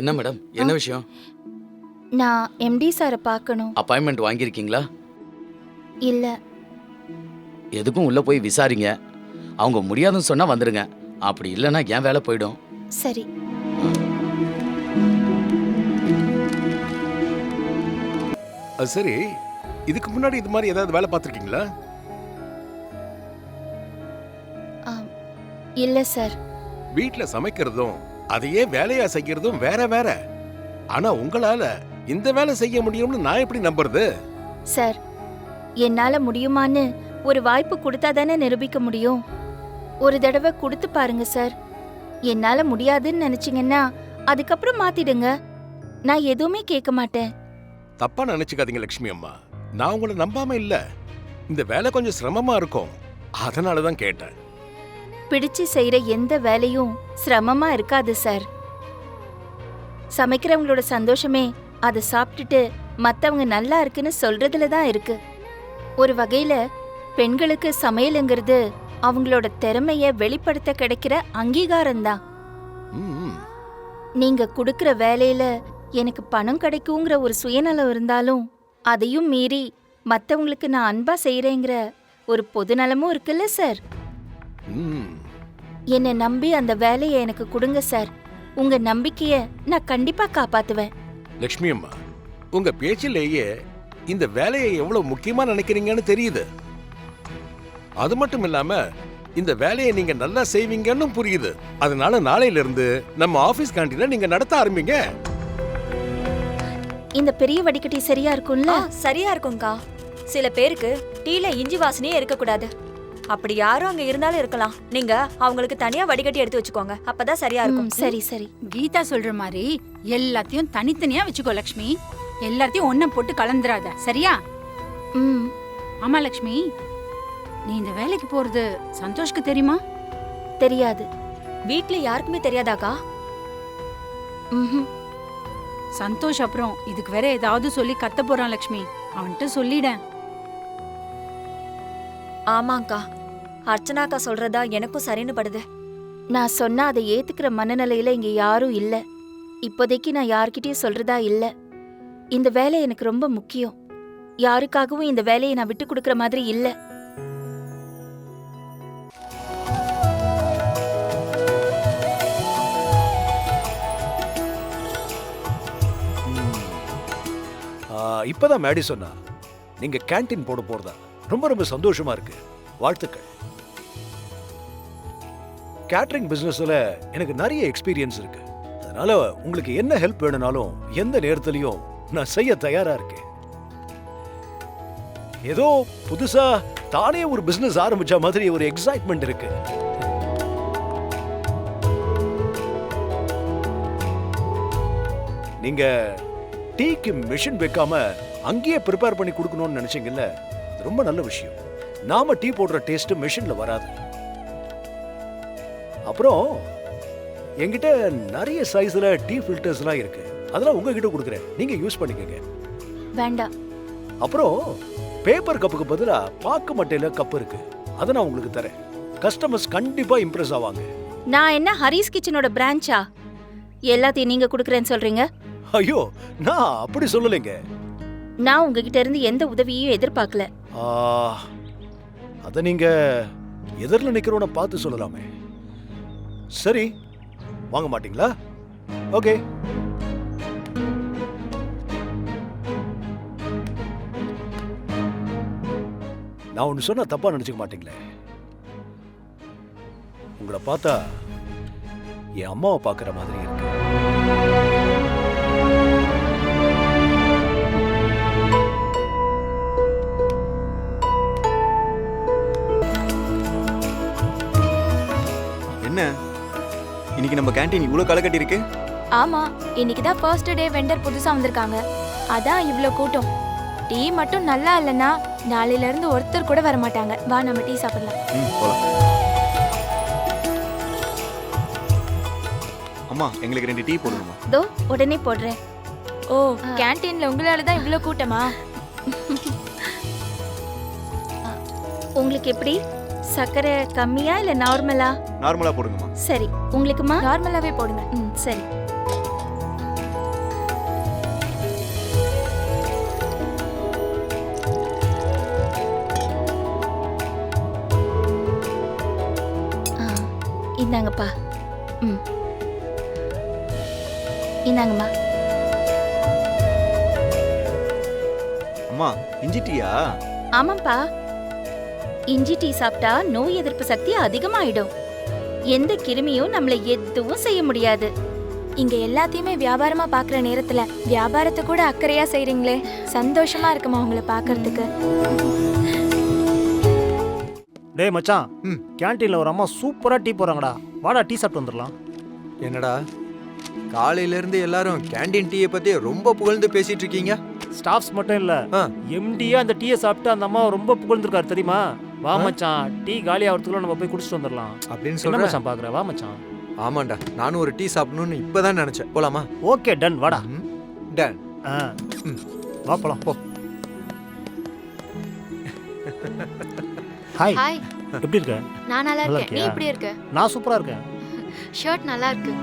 என்ன மேடம், என்ன விஷயம்? நான் எம்டி சாரை பார்க்கணும். அப்பாயின்மெண்ட் வாங்கியிருக்கீங்களா? இல்ல. எதுக்கும் உள்ள போய் விசாரிங்க. அவங்க முடியாதுன்னு சொன்னா வந்துருங்க. அப்படி இல்லைன்னா என் வேலை போயிடும். சரி. அது சரி, இதுக்கு முன்னாடி இது மாதிரி ஏதாவது வேலை பார்த்துருக்கீங்களா? இல்ல சார். வீட்ல சமைக்கிறதும் அதையே வேலையா செய்யறதும் வேற வேற. ஆனா உங்களால இந்த வேலை செய்ய முடியும்னு நான் எப்படி நம்புறது? சார், என்னால முடியுமான்னு ஒரு வாய்ப்பு கொடுத்தா தானே நிரூபிக்க முடியும். ஒரு தடவை கொடுத்து பாருங்க சார். என்னால முடியாதுன்னு நினைச்சீங்கன்னா அதுக்கப்புறம் மாத்திடுங்க. நான் எதுவுமே கேட்க மாட்டேன். தப்பா நினைச்சுக்காதீங்க லட்சுமி அம்மா. நான் உங்களை நம்பாம இல்ல. இந்த வேலை கொஞ்சம் சிரமமா இருக்கும், அதனாலதான் கேட்டேன். பிடிச்சு செய்யற எந்த வேலையும் சிரமமா இருக்காது சார். சமைக்கிறவங்களோட சந்தோஷமே அதை சாப்பிட்டுட்டு மத்தவங்க நல்லா இருக்குன்னு சொல்றதுல தான் இருக்கு. ஒரு வகையில பெண்களுக்கு சமையலுங்கிறது அவங்களோட திறமைய வெளிப்படுத்த கிடைக்கிற அங்கீகாரம் தான். நீங்க குடுக்கிற வேலையில எனக்கு பணம் கிடைக்குங்கிற ஒரு சுயநலம் இருந்தாலும் அதையும் மீறி மத்தவங்களுக்கு நான் அன்பா செய்யறேங்கிற ஒரு பொதுநலமும் இருக்குல்ல சார். என்னை நம்பி அந்த வேலையை எனக்கு கொடுங்க சார். உங்க நம்பிக்கைய நான் கண்டிப்பா காப்பாத்துவேன். லட்சுமி அம்மா, உங்க பேச்சிலேயே இந்த வேலையை எவ்வளவு முக்கியமா நினைக்கிறீங்கன்னு தெரியுது. அது மட்டும் இல்லாம இந்த வேலையை நீங்க நல்லா செய்வீங்கன்னு புரியுது. அதனால நாளையில இருந்து நம்ம ஆபீஸ் கேண்டீனை நீங்க நடத்த ஆரம்பிங்க. இந்த பெரிய வடிகட்டி சரியா இருக்கும்ல? சரியா இருக்கும்க்கா. சில பேருக்கு டீல இஞ்சி வாசனையே இருக்கக்கூடாது. அப்படி யாரும் அங்க இருந்தாலும் இருக்கலாம். நீங்க அவங்களுக்கு தனியா வடிகட்டி எடுத்து வச்சுக்கோங்க. அப்பதான் சரியா இருக்கும். சரி சரி. கீதா சொல்ற மாதிரி எல்லாத்தையும் தனித்தனியா வச்சுக்கோ லக்ஷ்மி. எல்லாத்தையும் ஒன்ன போட்டு கலந்துராத, சரியா? ஆமா லக்ஷ்மி, நீ இந்த வேலைக்கு போறது சந்தோஷ்க்கு தெரியுமா? தெரியாது. வீட்ல யாருக்குமே தெரியாதாக்கா? சந்தோஷ் அப்புறம் இதுக்கு வேற ஏதாவது சொல்லி கத்த போறான் லக்ஷ்மி. அவன்கிட்ட சொல்லிட. ஆமாங்கா, அர்ச்சனாக்கா சொல்றதா எனக்கும் சரின்னு படுது. நான் சொன்னா அதை ஏத்துக்கிற மனநிலையில இங்க யாரும் இல்ல. இப்போதைக்கு நான் யார்கிட்டயும் சொல்றதா இல்ல. இந்த வேலை எனக்கு ரொம்ப முக்கியம். யாருக்காகவும் இந்த வேலையை நான் விட்டு கொடுக்கற மாதிரி இல்ல. இப்பதான் மேடி சொன்னா நீங்க கேண்டீன் போட போறதா. ரொம்ப ரொம்ப சந்தோஷமா இருக்கு. வாழ்த்துக்கள். கேட்டரிங் பிசினஸ்ல எனக்கு நிறைய எக்ஸ்பீரியன்ஸ் இருக்கு. அதனால உங்களுக்கு என்ன ஹெல்ப் வேணும்னாலும் எந்த நேரத்திலையும் நான் செய்ய தயாரா இருக்கேன். ஏதோ புதுசா தானே ஒரு பிசினஸ் ஆரம்பிச்ச மாதிரி ஒரு எக்ஸைட்மெண்ட் இருக்கு. நீங்க டீக்கு மிஷின் வைக்காம அங்கேயே ப்ரிப்பேர் பண்ணி கொடுக்கணும்னு நினைச்சீங்கல்ல, ரொம்ப நல்ல விஷயம். நாம டீ போடுற டேஸ்ட் மிஷின்ல வராது. அப்புறம் என்கிட்ட நிறைய சைஸ்ல டீ ஃபில்டர்ஸ்லாம் இருக்கு. அதெல்லாம் உங்ககிட்ட கொடுக்குறேன், நீங்க யூஸ் பண்ணிக்கங்க. வேண்டாம். அப்புறம் பேப்பர் கப்புக்கு பதிலா பாக்கு மட்டையில கப் இருக்கு, அதை நான் உங்களுக்கு தரேன். கஸ்டமர்ஸ் கண்டிப்பா இம்ப்ரெஸ் ஆவாங்க. நான் என்ன ஹரிஸ் கிச்சனோட பிரான்ச்சா? எல்லாத்தையும் நீங்க கொடுக்கறேன்னு சொல்றீங்க? ஐயோ, நான் அப்படி சொல்லலைங்க. நான் உங்ககிட்ட இருந்து எந்த உதவியையும் எதிர்பார்க்கல. அத நீங்க எதிரில் நிக்கிறவன பார்த்து சொல்லலாமே. சரி, வாங்க மாட்டீங்களா? ஓகே. நான் ஒன்னு சொன்னா தப்பா நினைச்சுக்க மாட்டீங்களே. உங்களை பார்த்தா என் அம்மாவை பார்க்குற மாதிரி இருக்கு. என்ன இன்னைக்கு நம்ம கேண்டீன் இவ்வளவு களை கட்டி இருக்கு? ஆமா, இன்னைக்கு தான் ஃபர்ஸ்ட் டே வெண்டர் புதுசா வந்திருக்காங்க. அதான் இவ்ளோ கூட்டம். டீ மட்டும் நல்லா இல்லனா நாளையில இருந்து ஒருத்தர் கூட வர மாட்டாங்க. வா நம்ம டீ சாப்பிடலாம். போலாம். அம்மா, எங்களுக்கு 2 டீ போடுங்கம்மா. தோ உடனே போடுறேன். ஓ, கேண்டீன்ல உங்களால தான் இவ்ளோ கூட்டமா? உங்களுக்கு எப்படி? சக்கரை கம்மியா இல்ல நார்மலா? நார்மலா போடுங்கம்மா. சரி. உங்களுக்குமா? நார்மலாவே போடுங்க. சரி. இந்தாங்கப்பா. ம், இந்தாங்கம்மா. அம்மா இஞ்சி டீயா? ஆமாப்பா, இஞ்சி டீ சாப்பிட்டா நோய் எதிர்ப்பு சக்தி அதிகமாயிடும். எந்த கிருமியும் நம்மள எதுவும் செய்ய முடியாது. இங்க எல்லாத்தையுமே வியாபாரமா பாக்குற நேரத்துல வியாபாரத்தை கூட அக்கறையா செய்றீங்களே, சந்தோஷமா இருக்குமா உங்களை பாக்குறதுக்கு. டேய் மச்சான், ம். கேன்டீன்ல ஒரு அம்மா சூப்பரா டீ போறாங்கடா. வாடா டீ சாப்பிட்டு வந்துடலாம். என்னடா காலையில இருந்து எல்லாரும் கேண்டீன் டீயை பத்தி ரொம்ப புகழ்ந்து பேசிட்டு இருக்கீங்க. ஸ்டாஃப்ஸ் மட்டும் இல்ல, ஆ. எம்டியா அந்த டீயை சாப்பிட்டு அந்த அம்மா ரொம்ப புகழ்ந்துருக்காரு தெரியுமா? வா மச்சான், டீ காலி ஆகிறதுக்குள்ள நம்ம போய் குடிச்சிட்டு வந்துடலாம். அப்படின்னு என்ன சொல்ற? மச்சான் பாக்குற? வா மச்சான். ஆமாண்டா, நானும் ஒரு டீ சாப்பிடணும்னு இப்பதான் நினைச்சேன். போலாமா? ஓகே டன், வாடா. டன். ஆ, ம். வா போலாம். போ. ஹாய், ஹாய், எப்படி இருக்க? நான் நல்லா நல்லா இருக்கேன். நீ இருக்கியா? எப்படி இருக்க? நான் சூப்பரா இருக்கேன். ஷர்ட் நல்லா இருக்கு.